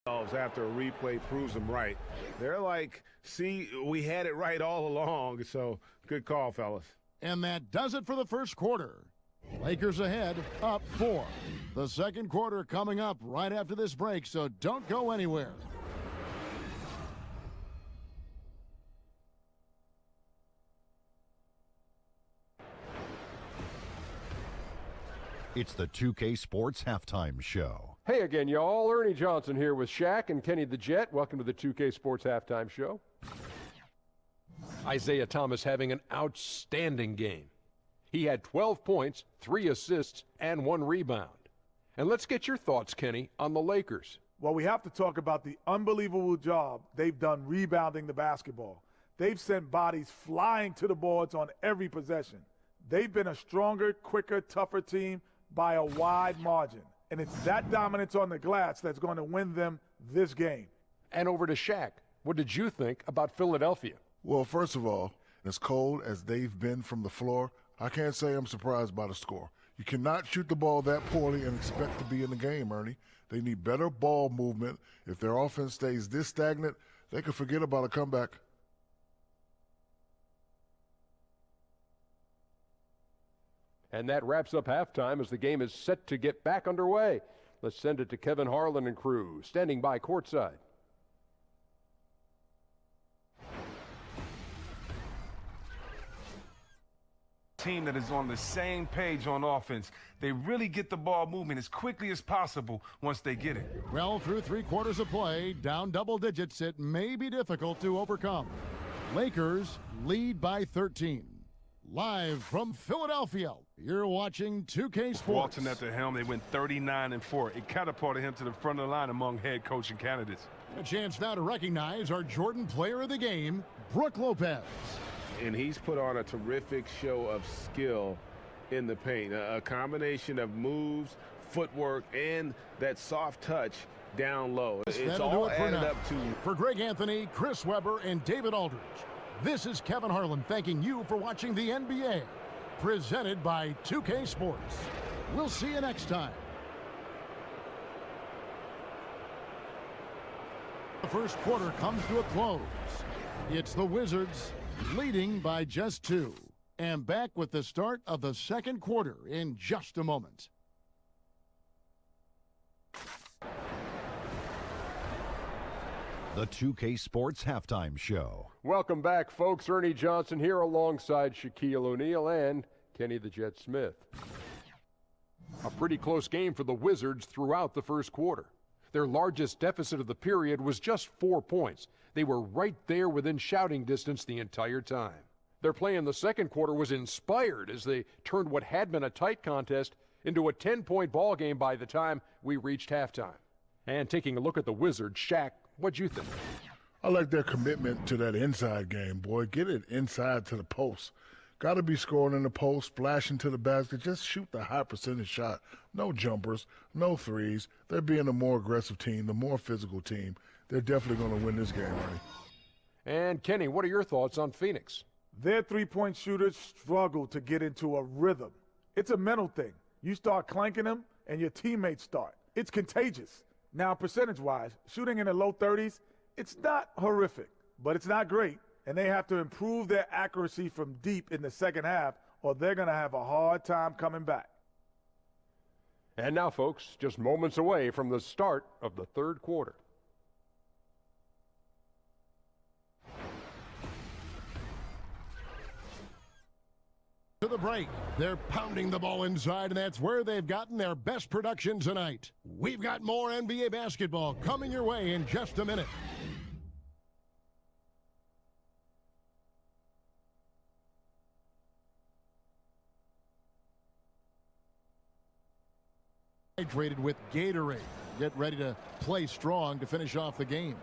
After a replay proves them right. They're like, see, we had it right all along, so good call, fellas. And that does it for the first quarter. Lakers ahead, up 4. The second quarter coming up right after this break, so don't go anywhere. It's the 2K Sports Halftime Show. Hey again, y'all. Ernie Johnson here with Shaq and Kenny the Jet. Welcome to the 2K Sports Halftime Show. Isaiah Thomas having an outstanding game. He had 12 points, 3 assists, and 1 rebound. And let's get your thoughts, Kenny, on the Lakers. Well, we have to talk about the unbelievable job they've done rebounding the basketball. They've sent bodies flying to the boards on every possession. They've been a stronger, quicker, tougher team by a wide margin. And it's that dominance on the glass that's going to win them this game. And over to Shaq. What did you think about Philadelphia? Well, first of all, as cold as they've been from the floor, I can't say I'm surprised by the score. You cannot shoot the ball that poorly and expect to be in the game, Ernie. They need better ball movement. If their offense stays this stagnant, they could forget about a comeback. And that wraps up halftime as the game is set to get back underway. Let's send it to Kevin Harlan and crew, standing by courtside. Team that is on the same page on offense. They really get the ball moving as quickly as possible once they get it. Well, through 3 quarters of play, down double digits, it may be difficult to overcome. Lakers lead by 13. Live from Philadelphia, you're watching 2K Sports. Walton at the helm, they went 39-4. It catapulted him to the front of the line among head coaching candidates. A chance now to recognize our Jordan player of the game, Brook Lopez. And he's put on a terrific show of skill in the paint. A combination of moves, footwork, and that soft touch down low. It's all added up to... For Greg Anthony, Chris Webber, and David Aldridge, this is Kevin Harlan thanking you for watching the NBA, presented by 2K Sports. We'll see you next time. The first quarter comes to a close. It's the Wizards leading by just 2. And back with the start of the second quarter in just a moment. The 2K Sports Halftime Show. Welcome back, folks. Ernie Johnson here alongside Shaquille O'Neal and Kenny the Jet Smith. A pretty close game for the Wizards throughout the first quarter. Their largest deficit of the period was just 4 points. They were right there within shouting distance the entire time. Their play in the second quarter was inspired as they turned what had been a tight contest into a 10-point ball game by the time we reached halftime. And taking a look at the Wizards, Shaq, what'd you think? I like their commitment to that inside game, boy. Get it inside to the post. Got to be scoring in the post, splashing to the basket. Just shoot the high percentage shot. No jumpers, no threes. They're being a more aggressive team, the more physical team. They're definitely going to win this game, Ernie. And Kenny, what are your thoughts on Phoenix? Their three-point shooters struggle to get into a rhythm. It's a mental thing. You start clanking them, and your teammates start. It's contagious. Now, percentage-wise, shooting in the low 30s, it's not horrific, but it's not great. And they have to improve their accuracy from deep in the second half, or they're going to have a hard time coming back. And now, folks, just moments away from the start of the third quarter. To the break. They're pounding the ball inside, and that's where they've gotten their best production tonight. We've got more NBA basketball coming your way in just a minute. Hydrated with Gatorade. Get ready to play strong to finish off the game.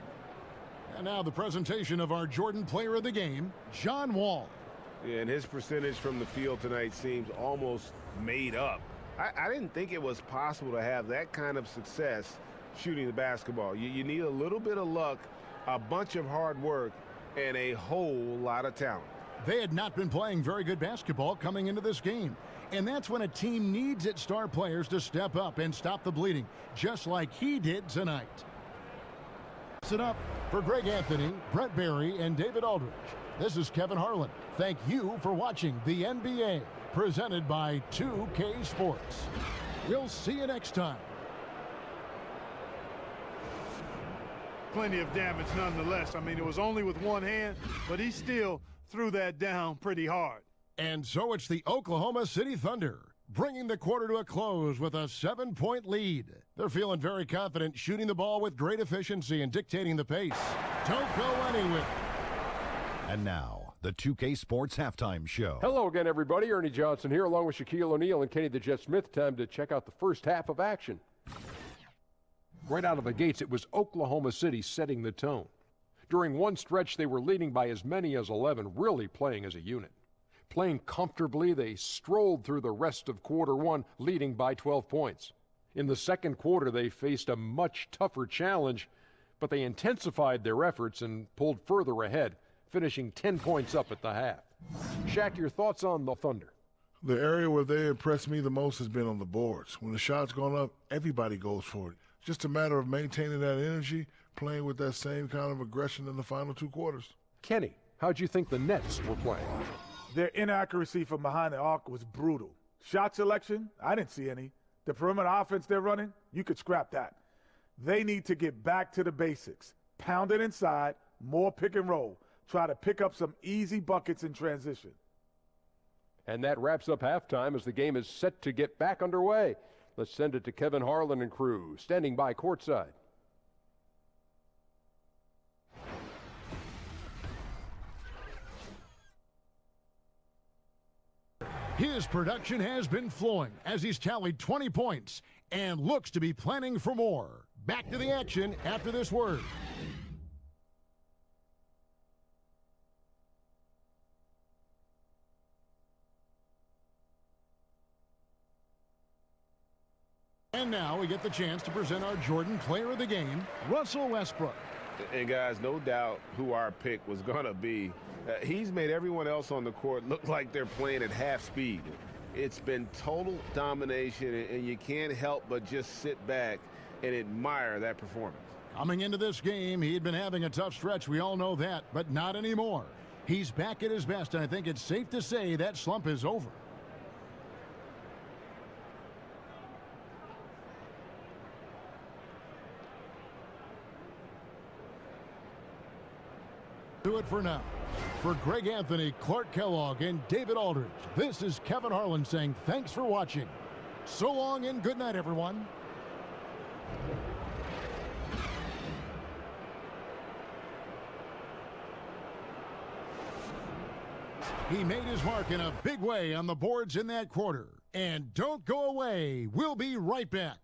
And now the presentation of our Jordan player of the game, John Wall. Yeah, and his percentage from the field tonight seems almost made up. I didn't think it was possible to have that kind of success shooting the basketball. You need a little bit of luck, a bunch of hard work, and a whole lot of talent. They had not been playing very good basketball coming into this game. And that's when a team needs its star players to step up and stop the bleeding, just like he did tonight. Listen up. For Greg Anthony, Brett Barry, and David Aldridge, this is Kevin Harlan. Thank you for watching the NBA, presented by 2K Sports. We'll see you next time. Plenty of damage nonetheless. I mean, it was only with one hand, but he still threw that down pretty hard. And so it's the Oklahoma City Thunder, bringing the quarter to a close with a 7-point lead. They're feeling very confident, shooting the ball with great efficiency and dictating the pace. Don't go anywhere. And now, the 2K Sports Halftime Show. Hello again, everybody. Ernie Johnson here, along with Shaquille O'Neal and Kenny the Jet Smith. Time to check out the first half of action. Right out of the gates, it was Oklahoma City setting the tone. During one stretch, they were leading by as many as 11, really playing as a unit. Playing comfortably, they strolled through the rest of quarter one, leading by 12 points. In the second quarter, they faced a much tougher challenge, but they intensified their efforts and pulled further ahead, finishing 10 points up at the half. Shaq, your thoughts on the Thunder? The area where they impressed me the most has been on the boards. When the shot's gone up, everybody goes for it. It's just a matter of maintaining that energy, playing with that same kind of aggression in the final two quarters. Kenny, how'd you think the Nets were playing? Their inaccuracy from behind the arc was brutal. Shot selection, I didn't see any. The perimeter offense they're running, you could scrap that. They need to get back to the basics. Pound it inside, more pick and roll. Try to pick up some easy buckets in transition. And that wraps up halftime as the game is set to get back underway. Let's send it to Kevin Harlan and crew, standing by courtside. His production has been flowing as he's tallied 20 points and looks to be planning for more. Back to the action after this word. And now we get the chance to present our Jordan Player of the Game, Russell Westbrook. And guys, no doubt who our pick was going to be. He's made everyone else on the court look like they're playing at half speed. It's been total domination, and you can't help but just sit back and admire that performance. Coming into this game, he'd been having a tough stretch. We all know that, but not anymore. He's back at his best, and I think it's safe to say that slump is over. Do it for now. For Greg Anthony, Clark Kellogg, and David Aldridge, this is Kevin Harlan saying thanks for watching. So long and good night, everyone. He made his mark in a big way on the boards in that quarter. And don't go away. We'll be right back.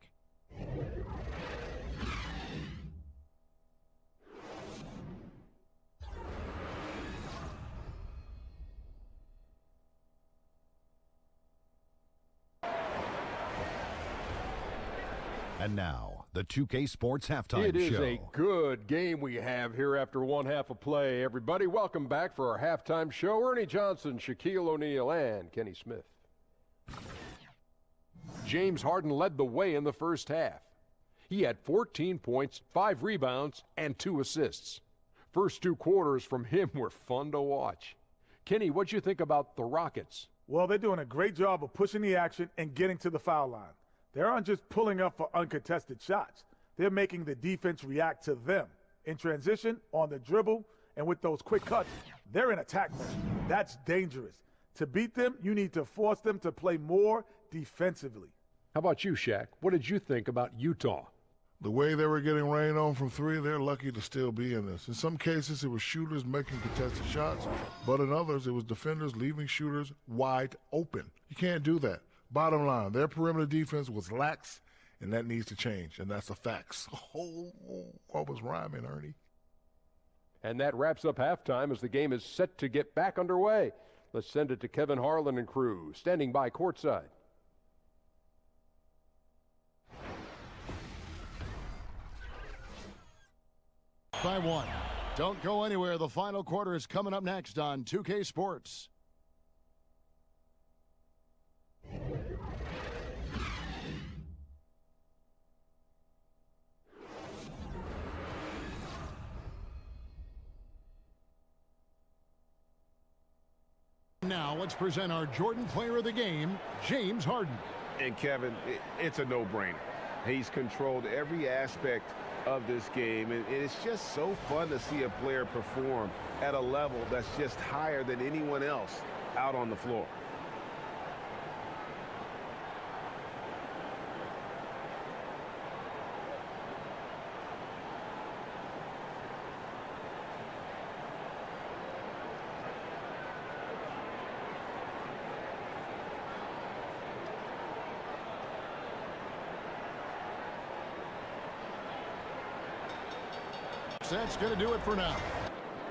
And now, the 2K Sports Halftime Show. It is a good game we have here after one half of play. Everybody, welcome back for our halftime show. Ernie Johnson, Shaquille O'Neal, and Kenny Smith. James Harden led the way in the first half. He had 14 points, 5 rebounds, and 2 assists. First 2 quarters from him were fun to watch. Kenny, what'd you think about the Rockets? Well, they're doing a great job of pushing the action and getting to the foul line. They aren't just pulling up for uncontested shots. They're making the defense react to them. In transition, on the dribble, and with those quick cuts, they're in attack mode. That's dangerous. To beat them, you need to force them to play more defensively. How about you, Shaq? What did you think about Utah? The way they were getting rain on from 3, they're lucky to still be in this. In some cases, it was shooters making contested shots, but in others, it was defenders leaving shooters wide open. You can't do that. Bottom line, their perimeter defense was lax, and that needs to change, and that's a fact. Oh, what was rhyming, Ernie? And that wraps up halftime as the game is set to get back underway. Let's send it to Kevin Harlan and crew, standing by courtside. By 1. Don't go anywhere. The final quarter is coming up next on 2K Sports. Now let's present our Jordan Player of the Game, James Harden. And Kevin, it's a no-brainer. He's controlled every aspect of this game, and it's just so fun to see a player perform at a level that's just higher than anyone else out on the floor. That's going to do it for now.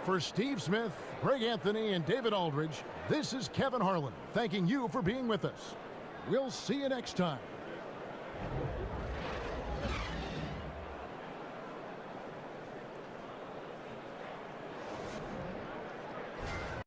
For Steve Smith, Greg Anthony, and David Aldridge, this is Kevin Harlan thanking you for being with us. We'll see you next time